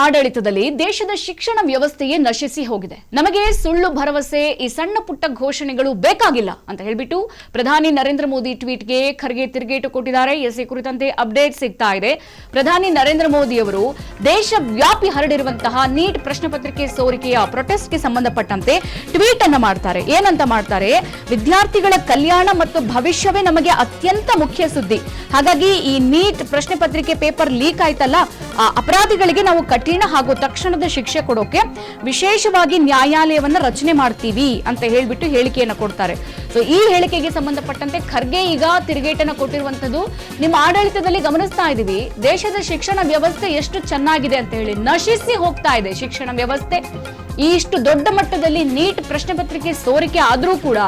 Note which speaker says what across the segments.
Speaker 1: ಆಡಳಿತದಲ್ಲಿ ದೇಶದ ಶಿಕ್ಷಣ ವ್ಯವಸ್ಥೆಯೇ ನಶಿಸಿ ಹೋಗಿದೆ. ನಮಗೆ ಸುಳ್ಳು ಭರವಸೆ, ಈ ಸಣ್ಣ ಪುಟ್ಟ ಘೋಷಣೆಗಳು ಬೇಕಾಗಿಲ್ಲ ಅಂತ ಹೇಳಿಬಿಟ್ಟು ಪ್ರಧಾನಿ ನರೇಂದ್ರ ಮೋದಿ ಟ್ವೀಟ್ಗೆ ಖರ್ಗೆ ತಿರುಗೇಟು ಕೊಟ್ಟಿದ್ದಾರೆ. ಈ ಕುರಿತಂತೆ ಅಪ್ಡೇಟ್ ಸಿಗ್ತಾ ಇದೆ. ಪ್ರಧಾನಿ ನರೇಂದ್ರ ಮೋದಿ ಅವರು ದೇಶವ್ಯಾಪಿ ಹರಡಿರುವಂತಹ ನೀಟ್ ಪ್ರಶ್ನೆ ಪತ್ರಿಕೆ ಸೋರಿಕೆಯ ಪ್ರೊಟೆಸ್ಟ್ಗೆ ಸಂಬಂಧಪಟ್ಟಂತೆ ಟ್ವೀಟ್ ಅನ್ನು ಮಾಡ್ತಾರೆ. ಏನಂತ ಮಾಡ್ತಾರೆ? ವಿದ್ಯಾರ್ಥಿಗಳ ಕಲ್ಯಾಣ ಮತ್ತು ಭವಿಷ್ಯವೇ ನಮಗೆ ಅತ್ಯಂತ ಮುಖ್ಯ ಸುದ್ದಿ. ಹಾಗಾಗಿ ಈ ನೀಟ್ ಪ್ರಶ್ನೆ ಪತ್ರಿಕೆ ಪೇಪರ್ ಲೀಕ್ ಆಯ್ತಲ್ಲ, ಆ ಅಪರಾಧಿಗಳಿಗೆ ನಾವು ಕಠಿಣ ಹಾಗೂ ತಕ್ಷಣದ ಶಿಕ್ಷೆ ಕೊಡೋಕೆ ವಿಶೇಷವಾಗಿ ನ್ಯಾಯಾಲಯವನ್ನ ರಚನೆ ಮಾಡ್ತೀವಿ ಅಂತ ಹೇಳ್ಬಿಟ್ಟು ಹೇಳಿಕೆಯನ್ನು ಕೊಡ್ತಾರೆ. ಸೊ ಈ ಹೇಳಿಕೆಗೆ ಸಂಬಂಧಪಟ್ಟಂತೆ ಖರ್ಗೆ ಈಗ ತಿರುಗೇಟನ್ನ ಕೊಟ್ಟಿರುವಂತದ್ದು, ನಿಮ್ಮ ಆಡಳಿತದಲ್ಲಿ ಗಮನಿಸ್ತಾ ಇದೀವಿ, ದೇಶದ ಶಿಕ್ಷಣ ವ್ಯವಸ್ಥೆ ಎಷ್ಟು ಚೆನ್ನಾಗಿದೆ ಅಂತ ಹೇಳಿ ನಶಿಸಿ ಹೋಗ್ತಾ ಇದೆ ಶಿಕ್ಷಣ ವ್ಯವಸ್ಥೆ. ಇಷ್ಟು ದೊಡ್ಡ ಮಟ್ಟದಲ್ಲಿ ನೀಟ್ ಪ್ರಶ್ನೆ ಪತ್ರಿಕೆ ಸೋರಿಕೆ ಆದ್ರೂ ಕೂಡ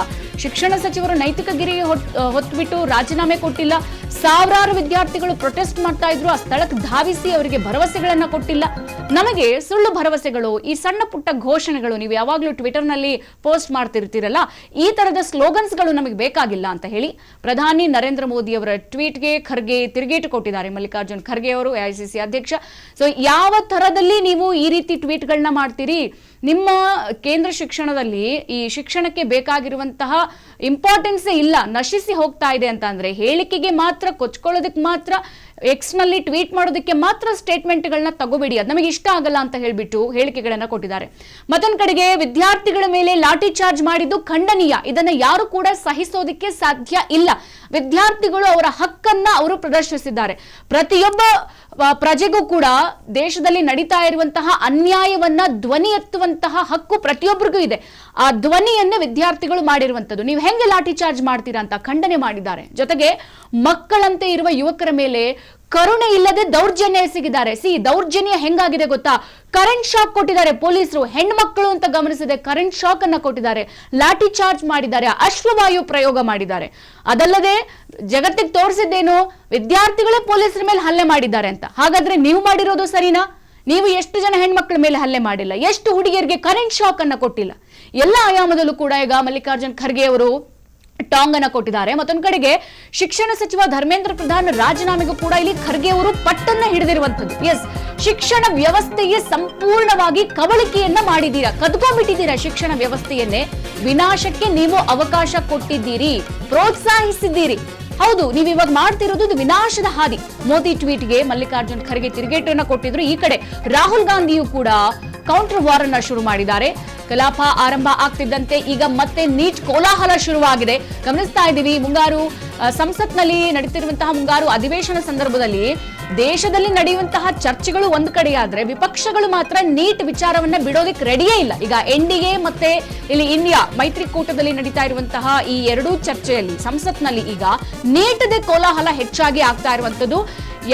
Speaker 1: ಶಿಕ್ಷಣ ಸಚಿವರು ನೈತಿಕ ಗಿರಿ ಹೊತ್ತುಬಿಟ್ಟು ರಾಜೀನಾಮೆ ಕೊಟ್ಟಿಲ್ಲ. ಸಾವಿರಾರು ವಿದ್ಯಾರ್ಥಿಗಳು ಪ್ರೊಟೆಸ್ಟ್ ಮಾಡ್ತಾ ಇದ್ರು, ಆ ಸ್ಥಳಕ್ಕೆ ಧಾವಿಸಿ ಅವರಿಗೆ ಭರವಸೆಗಳನ್ನ ಕೊಟ್ಟಿಲ್ಲ. ನಮಗೆ ಸುಳ್ಳು ಭರವಸೆಗಳು, ಈ ಸಣ್ಣ ಪುಟ್ಟ ಘೋಷಣೆಗಳು, ನೀವು ಯಾವಾಗ್ಲೂ ಟ್ವಿಟರ್ ನಲ್ಲಿ ಪೋಸ್ಟ್ ಮಾಡ್ತಿರ್ತೀರಲ್ಲ, ಈ ತರದ ಸ್ಲೋಗನ್ಸ್ಗಳು ನಮಗೆ ಬೇಕಾಗಿಲ್ಲ ಅಂತ ಹೇಳಿ ಪ್ರಧಾನಿ ನರೇಂದ್ರ ಮೋದಿ ಅವರ ಟ್ವೀಟ್ಗೆ ಖರ್ಗೆ ತಿರುಗೇಟು ಕೊಟ್ಟಿದ್ದಾರೆ. ಮಲ್ಲಿಕಾರ್ಜುನ್ ಖರ್ಗೆ ಅವರು, ಎಐಸಿಸಿ ಅಧ್ಯಕ್ಷ. ಸೊ ಯಾವ ತರದಲ್ಲಿ ನೀವು ಈ ರೀತಿ ಟ್ವೀಟ್ಗಳನ್ನ ಮಾಡ್ತೀರಿ? ನಿಮ್ಮ ಕೇಂದ್ರ ಶಿಕ್ಷಣದಲ್ಲಿ ಈ ಶಿಕ್ಷಣಕ್ಕೆ ಬೇಕಾಗಿರುವಂತಹ ಇಂಪಾರ್ಟೆನ್ಸೇ ಇಲ್ಲ, ನಶಿಸಿ ಹೋಗ್ತಾ ಇದೆ ಅಂತ ಅಂದ್ರೆ ಹೇಳಿಕೆಗೆ ಮಾತ್ರ, ಕೊಚ್ಕೊಳ್ಳೋದಕ್ಕೆ ಮಾತ್ರ, ಎಕ್ಸ್ ನಲ್ಲಿ ಟ್ವೀಟ್ ಮಾಡೋದಕ್ಕೆ ಮಾತ್ರ ಸ್ಟೇಟ್ಮೆಂಟ್ಗಳನ್ನ ತಗೋಬೇಡಿ, ಅದು ನಮಗೆ ಇಷ್ಟ ಆಗಲ್ಲ ಅಂತ ಹೇಳ್ಬಿಟ್ಟು ಹೇಳಿಕೆಗಳನ್ನ ಕೊಟ್ಟಿದ್ದಾರೆ. ಮತ್ತೊಂದ್ ಕಡೆಗೆ ವಿದ್ಯಾರ್ಥಿಗಳ ಮೇಲೆ ಲಾಠಿ ಚಾರ್ಜ್ ಮಾಡಿದ್ದು ಖಂಡನೀಯ, ಇದನ್ನ ಯಾರು ಕೂಡ ಸಹಿಸೋದಕ್ಕೆ ಸಾಧ್ಯ ಇಲ್ಲ. ವಿದ್ಯಾರ್ಥಿಗಳು ಅವರ ಹಕ್ಕನ್ನ ಅವರು ಪ್ರದರ್ಶಿಸಿದ್ದಾರೆ. ಪ್ರತಿಯೊಬ್ಬ ಪ್ರಜೆಗೂ ಕೂಡ ದೇಶದಲ್ಲಿ ನಡೀತಾ ಇರುವಂತಹ ಅನ್ಯಾಯವನ್ನ ಧ್ವನಿ ಎತ್ತುವಂತಹ ಹಕ್ಕು ಪ್ರತಿಯೊಬ್ಬರಿಗೂ ಇದೆ. ಆ ಧ್ವನಿಯನ್ನೇ ವಿದ್ಯಾರ್ಥಿಗಳು ಮಾಡಿರುವಂತದ್ದು. ನೀವು ಹೆಂಗೆ ಲಾಠಿ ಚಾರ್ಜ್ ಮಾಡ್ತೀರಾ ಅಂತ ಖಂಡನೆ ಮಾಡಿದ್ದಾರೆ. ಜೊತೆಗೆ ಮಕ್ಕಳಂತೆ ಇರುವ ಯುವಕರ ಮೇಲೆ ಕರುಣೆ ಇಲ್ಲದೆ ದೌರ್ಜನ್ಯ ಎಸಗಿದ್ದಾರೆ. ದೌರ್ಜನ್ಯ ಹೆಂಗಾಗಿದೆ ಗೊತ್ತಾ? ಕರೆಂಟ್ ಶಾಕ್ ಕೊಟ್ಟಿದ್ದಾರೆ ಪೊಲೀಸರು. ಹೆಣ್ಮಕ್ಳು ಅಂತ ಗಮನಿಸಿದೆ, ಕರೆಂಟ್ ಶಾಕ್ ಅನ್ನ ಕೊಟ್ಟಿದ್ದಾರೆ, ಲಾಠಿ ಚಾರ್ಜ್ ಮಾಡಿದ್ದಾರೆ, ಅಶ್ವವಾಯು ಪ್ರಯೋಗ ಮಾಡಿದ್ದಾರೆ. ಅದಲ್ಲದೆ ಜಗತ್ತಿಗೆ ತೋರಿಸಿದ್ದೇನು? ವಿದ್ಯಾರ್ಥಿಗಳೇ ಪೊಲೀಸರ ಮೇಲೆ ಹಲ್ಲೆ ಮಾಡಿದ್ದಾರೆ ಅಂತ. ಹಾಗಾದ್ರೆ ನೀವು ಮಾಡಿರೋದು ಸರಿನಾ? ನೀವು ಎಷ್ಟು ಜನ ಹೆಣ್ಮಕ್ಳ ಮೇಲೆ ಹಲ್ಲೆ ಮಾಡಿಲ್ಲ, ಎಷ್ಟು ಹುಡುಗಿಯರಿಗೆ ಕರೆಂಟ್ ಶಾಕ್ ಅನ್ನ ಕೊಟ್ಟಿಲ್ಲ? ಎಲ್ಲ ಆಯಾಮದಲ್ಲೂ ಕೂಡ ಈಗ ಮಲ್ಲಿಕಾರ್ಜುನ್ ಖರ್ಗೆ ಅವರು ಟಾಂಗ್ ಅನ್ನ ಕೊಟ್ಟಿದ್ದಾರೆ. ಮತ್ತೊಂದು ಕಡೆಗೆ ಶಿಕ್ಷಣ ಸಚಿವ ಧರ್ಮೇಂದ್ರ ಪ್ರಧಾನ್ ರಾಜೀನಾಮೆಗೂ ಕೂಡ ಇಲ್ಲಿ ಖರ್ಗೆ ಅವರು ಪಟ್ಟನ್ನ ಹಿಡಿದಿರುವಂತದ್ದು. ಎಸ್, ಶಿಕ್ಷಣ ವ್ಯವಸ್ಥೆಯೇ ಸಂಪೂರ್ಣವಾಗಿ ಕಬಳಿಕೆಯನ್ನ ಮಾಡಿದ್ದೀರಾ, ಕದ್ಕೊಂಡ್ಬಿಟ್ಟಿದ್ದೀರಾ. ಶಿಕ್ಷಣ ವ್ಯವಸ್ಥೆಯನ್ನೇ ವಿನಾಶಕ್ಕೆ ನೀವು ಅವಕಾಶ ಕೊಟ್ಟಿದ್ದೀರಿ, ಪ್ರೋತ್ಸಾಹಿಸಿದ್ದೀರಿ. ಹೌದು, ನೀವು ಇವಾಗ ಮಾಡ್ತಿರೋದು ವಿನಾಶದ ಹಾದಿ. ಮೋದಿ ಟ್ವೀಟ್ಗೆ ಮಲ್ಲಿಕಾರ್ಜುನ್ ಖರ್ಗೆ ತಿರುಗೇಟನ್ನ ಕೊಟ್ಟಿದ್ರು. ಈ ಕಡೆ ರಾಹುಲ್ ಗಾಂಧಿಯು ಕೂಡ ಕೌಂಟರ್ ವಾರ್ ಅನ್ನ ಶುರು ಮಾಡಿದ್ದಾರೆ. ಕಲಾಪ ಆರಂಭ ಆಗ್ತಿದ್ದಂತೆ ಈಗ ಮತ್ತೆ ನೀಟ್ ಕೋಲಾಹಲ ಶುರುವಾಗಿದೆ. ಗಮನಿಸ್ತಾ ಇದ್ದೀವಿ, ಮುಂಗಾರು ಸಂಸತ್ನಲ್ಲಿ ನಡೀತಿರುವಂತಹ ಮುಂಗಾರು ಅಧಿವೇಶನ ಸಂದರ್ಭದಲ್ಲಿ ದೇಶದಲ್ಲಿ ನಡೆಯುವಂತಹ ಚರ್ಚೆಗಳು ಒಂದು ಕಡೆಯಾದ್ರೆ ವಿಪಕ್ಷಗಳು ಮಾತ್ರ ನೀಟ್ ವಿಚಾರವನ್ನ ಬಿಡೋದಕ್ಕೆ ರೆಡಿಯೇ ಇಲ್ಲ. ಈಗ ಎನ್ಡಿಎ ಮತ್ತೆ ಇಲ್ಲಿ ಇಂಡಿಯಾ ಮೈತ್ರಿಕೂಟದಲ್ಲಿ ನಡೀತಾ ಇರುವಂತಹ ಈ ಎರಡೂ ಚರ್ಚೆಯಲ್ಲಿ ಸಂಸತ್ನಲ್ಲಿ ಈಗ ನೀಟ್ದೇ ಕೋಲಾಹಲ ಹೆಚ್ಚಾಗಿ ಆಗ್ತಾ ಇರುವಂತದ್ದು.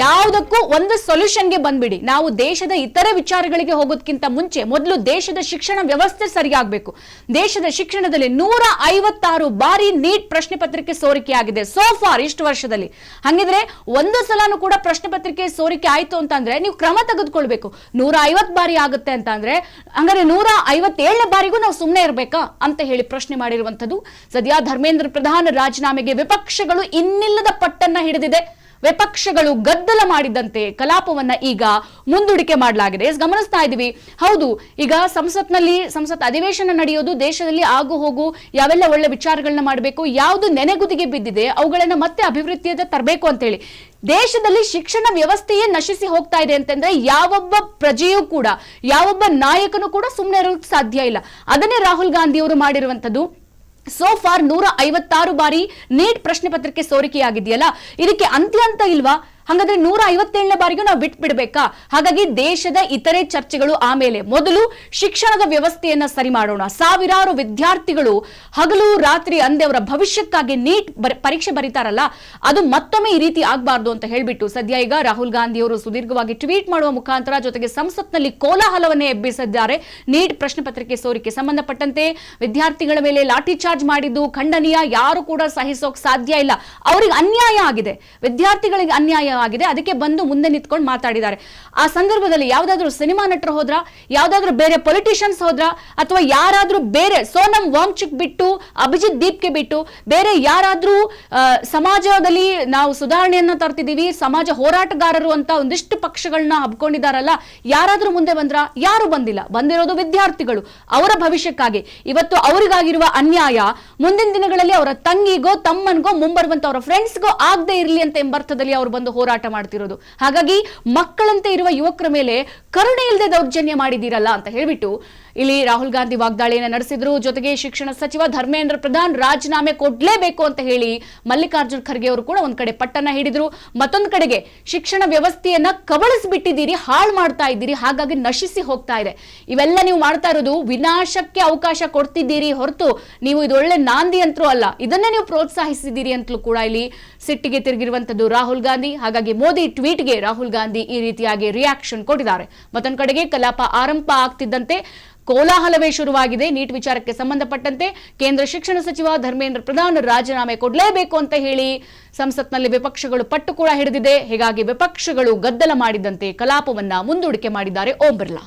Speaker 1: ಯಾವುದಕ್ಕೂ ಒಂದು ಸೊಲ್ಯೂಷನ್ಗೆ ಬಂದ್ಬಿಡಿ, ನಾವು ದೇಶದ ಇತರೆ ವಿಚಾರಗಳಿಗೆ ಹೋಗೋದಕ್ಕಿಂತ ಮುಂಚೆ ಮೊದಲು ದೇಶದ ಶಿಕ್ಷಣ ವ್ಯವಸ್ಥೆ ಸರಿಯಾಗಬೇಕು. ದೇಶದ ಶಿಕ್ಷಣದಲ್ಲಿ 156 ಬಾರಿ ನೀಟ್ ಪ್ರಶ್ನೆ ಪತ್ರಿಕೆ ಸೋರಿಕೆ ಆಗಿದೆ ಸೋ ಫಾರ್ ಇಷ್ಟು ವರ್ಷದಲ್ಲಿ. ಹಾಗಿದ್ರೆ ಒಂದು ಸಲನೂ ಕೂಡ ಪ್ರಶ್ನೆ ಪತ್ರಿಕೆ ಸೋರಿಕೆ ಆಯ್ತು ಅಂತಂದ್ರೆ ನೀವು ಕ್ರಮ ತೆಗೆದುಕೊಳ್ಬೇಕು. 150 ಬಾರಿ ಆಗುತ್ತೆ ಅಂತ ಅಂದ್ರೆ ಹಂಗಾರೆ 157ನೇ ಬಾರಿಗೂ ನಾವು ಸುಮ್ಮನೆ ಇರ್ಬೇಕಾ ಅಂತ ಹೇಳಿ ಪ್ರಶ್ನೆ ಮಾಡಿರುವಂತದ್ದು. ಸದ್ಯ ಧರ್ಮೇಂದ್ರ ಪ್ರಧಾನ್ ರಾಜೀನಾಮೆಗೆ ವಿಪಕ್ಷಗಳು ಇನ್ನಿಲ್ಲದ ಪಟ್ಟನ್ನ ಹಿಡಿದಿದೆ. ವಿಪಕ್ಷಗಳು ಗದ್ದಲ ಮಾಡಿದಂತೆ ಕಲಾಪವನ್ನ ಈಗ ಮುಂದೂಡಿಕೆ ಮಾಡಲಾಗಿದೆ. ಗಮನಿಸ್ತಾ ಇದ್ದೀವಿ, ಹೌದು, ಈಗ ಸಂಸತ್ ಅಧಿವೇಶನ ನಡೆಯೋದು, ದೇಶದಲ್ಲಿ ಆಗು ಹೋಗು ಯಾವೆಲ್ಲ ಒಳ್ಳೆ ವಿಚಾರಗಳನ್ನ ಮಾಡಬೇಕು, ಯಾವುದು ನೆನೆಗುದಿಗೆ ಬಿದ್ದಿದೆ ಅವುಗಳನ್ನ ಮತ್ತೆ ಅಭಿವೃದ್ಧಿಯತ್ತ ತರಬೇಕು ಅಂತ ಹೇಳಿ. ದೇಶದಲ್ಲಿ ಶಿಕ್ಷಣ ವ್ಯವಸ್ಥೆಯೇ ನಶಿಸಿ ಹೋಗ್ತಾ ಇದೆ ಅಂತಂದ್ರೆ ಯಾವೊಬ್ಬ ಪ್ರಜೆಯೂ ಕೂಡ, ಯಾವೊಬ್ಬ ನಾಯಕನೂ ಕೂಡ ಸುಮ್ಮನೆ ಇರೋಕೆ ಸಾಧ್ಯ ಇಲ್ಲ. ಅದನ್ನೇ ರಾಹುಲ್ ಗಾಂಧಿ ಅವರು ಮಾಡಿರುವಂತದ್ದು. ಸೋ ಫಾರ್ 156 ಬಾರಿ ನೀಟ್ ಪ್ರಶ್ನೆ ಪತ್ರಿಕೆ ಸೋರಿಕೆಯಾಗಿದೆಯಲ್ಲ, ಇದಕ್ಕೆ ಅಂತ್ಯ ಅಂತ ಇಲ್ವಾ? ಹಾಗಾದ್ರೆ 157ನೇ ಬಾರಿಗೂ ನಾವು ಬಿಟ್ಬಿಡ್ಬೇಕಾ? ಹಾಗಾಗಿ ದೇಶದ ಇತರೆ ಚರ್ಚೆಗಳು ಆಮೇಲೆ, ಮೊದಲು ಶಿಕ್ಷಣದ ವ್ಯವಸ್ಥೆಯನ್ನ ಸರಿ ಮಾಡೋಣ. ಸಾವಿರಾರು ವಿದ್ಯಾರ್ಥಿಗಳು ಹಗಲು ರಾತ್ರಿ ಅಂದೆ ಅವರ ಭವಿಷ್ಯಕ್ಕಾಗಿ ನೀಟ್ ಪರೀಕ್ಷೆ ಬರೀತಾರಲ್ಲ, ಅದು ಮತ್ತೊಮ್ಮೆ ಈ ರೀತಿ ಆಗ್ಬಾರ್ದು ಅಂತ ಹೇಳ್ಬಿಟ್ಟು ಸದ್ಯ ಈಗ ರಾಹುಲ್ ಗಾಂಧಿ ಅವರು ಸುದೀರ್ಘವಾಗಿ ಟ್ವೀಟ್ ಮಾಡುವ ಮುಖಾಂತರ ಜೊತೆಗೆ ಸಂಸತ್ನಲ್ಲಿ ಕೋಲಾಹಲವನ್ನೇ ಎಬ್ಬಿಸಿದ್ದಾರೆ. ನೀಟ್ ಪ್ರಶ್ನೆ ಪತ್ರಿಕೆ ಸೋರಿಕೆ ಸಂಬಂಧಪಟ್ಟಂತೆ ವಿದ್ಯಾರ್ಥಿಗಳ ಮೇಲೆ ಲಾಠಿ ಚಾರ್ಜ್ ಮಾಡಿದ್ದು ಖಂಡನೀಯ, ಯಾರು ಕೂಡ ಸಹಿಸೋಕ್ ಸಾಧ್ಯ ಇಲ್ಲ. ಅವರಿಗೆ ಅನ್ಯಾಯ ಆಗಿದೆ, ವಿದ್ಯಾರ್ಥಿಗಳಿಗೆ ಅನ್ಯಾಯ ಅನ್ಯಾಯವಾಗಿದೆ, ಅದಕ್ಕೆ ಬಂದು ಮುಂದೆ ನಿಂತ್ಕೊಂಡು ಮಾತಾಡಿದ್ದಾರೆ. ಆ ಸಂದರ್ಭದಲ್ಲಿ ಯಾವ್ದಾದ್ರು ಸಿನಿಮಾ ನಟರು ಹೋದ್ರ, ಯಾವ್ದಾದ್ರು ಬೇರೆ ಪೊಲಿಟಿಷಿಯನ್ಸ್ ಹೋದ್ರ, ಅಥವಾ ಯಾರಾದ್ರೂ ಬೇರೆ ಸೋನಂ ವಾಂಗ್ಚುಕ್ ಬಿಟ್ಟು, ಅಭಿಜಿತ್ ದೀಪ್ಗೆ ಬಿಟ್ಟು ಬೇರೆ ಯಾರಾದ್ರೂ ಸಮಾಜದಲ್ಲಿ ನಾವು ಸುಧಾರಣೆಯನ್ನ ತರ್ತಿದೀವಿ, ಸಮಾಜ ಹೋರಾಟಗಾರರು ಅಂತ ಒಂದಿಷ್ಟು ಪಕ್ಷಗಳನ್ನ ಹಬ್ಕೊಂಡಿದಾರಲ್ಲ, ಯಾರಾದ್ರೂ ಮುಂದೆ ಬಂದ್ರ? ಯಾರು ಬಂದಿಲ್ಲ. ಬಂದಿರೋದು ವಿದ್ಯಾರ್ಥಿಗಳು, ಅವರ ಭವಿಷ್ಯಕ್ಕಾಗಿ. ಇವತ್ತು ಅವರಿಗಾಗಿರುವ ಅನ್ಯಾಯ ಮುಂದಿನ ದಿನಗಳಲ್ಲಿ ಅವರ ತಂಗಿಗೋ ತಮ್ಮನ್ಗೋ ಮುಂಬರುವಂತ ಅವರ ಫ್ರೆಂಡ್ಸ್ಗೋ ಆಗದೆ ಇರಲಿ ಅಂತ ಎಂಬರ್ಥದಲ್ಲಿ ಅವರು ಬಂದು ಹೋರಾಟ ಮಾಡ್ತಿರೋದು. ಹಾಗಾಗಿ ಮಕ್ಕಳಂತೆ ಇರುವ ಯುವಕರ ಮೇಲೆ ಕರುಣೆ ಇಲ್ಲದೆ ದೌರ್ಜನ್ಯ ಮಾಡಿದೀರಲ್ಲ ಅಂತ ಹೇಳ್ಬಿಟ್ಟು ಇಲ್ಲಿ ರಾಹುಲ್ ಗಾಂಧಿ ವಾಗ್ದಾಳಿಯನ್ನು ನಡೆಸಿದ್ರು. ಜೊತೆಗೆ ಶಿಕ್ಷಣ ಸಚಿವ ಧರ್ಮೇಂದ್ರ ಪ್ರಧಾನ್ ರಾಜೀನಾಮೆ ಕೊಡ್ಲೇಬೇಕು ಅಂತ ಹೇಳಿ ಮಲ್ಲಿಕಾರ್ಜುನ್ ಖರ್ಗೆ ಅವರು ಕೂಡ ಒಂದ್ ಕಡೆ ಪಟ್ಟನ್ನ ಹಿಡಿದ್ರು. ಮತ್ತೊಂದು ಕಡೆಗೆ ಶಿಕ್ಷಣ ವ್ಯವಸ್ಥೆಯನ್ನ ಕಬಳಿಸ್ಬಿಟ್ಟಿದ್ದೀರಿ, ಹಾಳು ಮಾಡ್ತಾ ಇದ್ದೀರಿ, ಹಾಗಾಗಿ ನಶಿಸಿ ಹೋಗ್ತಾ ಇದೆ. ಇವೆಲ್ಲ ನೀವು ಮಾಡ್ತಾ ಇರೋದು ವಿನಾಶಕ್ಕೆ ಅವಕಾಶ ಕೊಡ್ತಿದ್ದೀರಿ ಹೊರತು ನೀವು ಇದು ಒಳ್ಳೆ ನಾಂದಿ ಅಂತರೂ ಅಲ್ಲ, ಇದನ್ನೇ ನೀವು ಪ್ರೋತ್ಸಾಹಿಸಿದ್ದೀರಿ ಅಂತಲೂ ಕೂಡ ಇಲ್ಲಿ ಸಿಟ್ಟಿಗೆ ತಿರುಗಿರುವಂತದ್ದು ರಾಹುಲ್ ಗಾಂಧಿ. ಹಾಗಾಗಿ ಮೋದಿ ಟ್ವೀಟ್ಗೆ ರಾಹುಲ್ ಗಾಂಧಿ ಈ ರೀತಿಯಾಗಿ ರಿಯಾಕ್ಷನ್ ಕೊಟ್ಟಿದ್ದಾರೆ. ಮತ್ತೊಂದು ಕಡೆಗೆ ಕಲಾಪ ಆರಂಭ ಆಗ್ತಿದ್ದಂತೆ ಕೋಲಾಹಲವೇ ಶುರುವಾಗಿದೆ. ನೀಟ್ ವಿಚಾರಕ್ಕೆ ಸಂಬಂಧಪಟ್ಟಂತೆ ಕೇಂದ್ರ ಶಿಕ್ಷಣ ಸಚಿವ ಧರ್ಮೇಂದ್ರ ಪ್ರಧಾನ್ ರಾಜೀನಾಮೆ ಕೊಡಲೇಬೇಕು ಅಂತ ಹೇಳಿ ಸಂಸತ್ನಲ್ಲಿ ವಿಪಕ್ಷಗಳು ಪಟ್ಟು ಕೂಡ ಹಿಡಿದಿದೆ. ಹೀಗಾಗಿ ವಿಪಕ್ಷಗಳು ಗದ್ದಲ ಮಾಡಿದಂತೆ ಕಲಾಪವನ್ನ ಮುಂದೂಡಿಕೆ ಮಾಡಿದ್ದಾರೆ ಓಂ ಬಿರ್ಲಾ.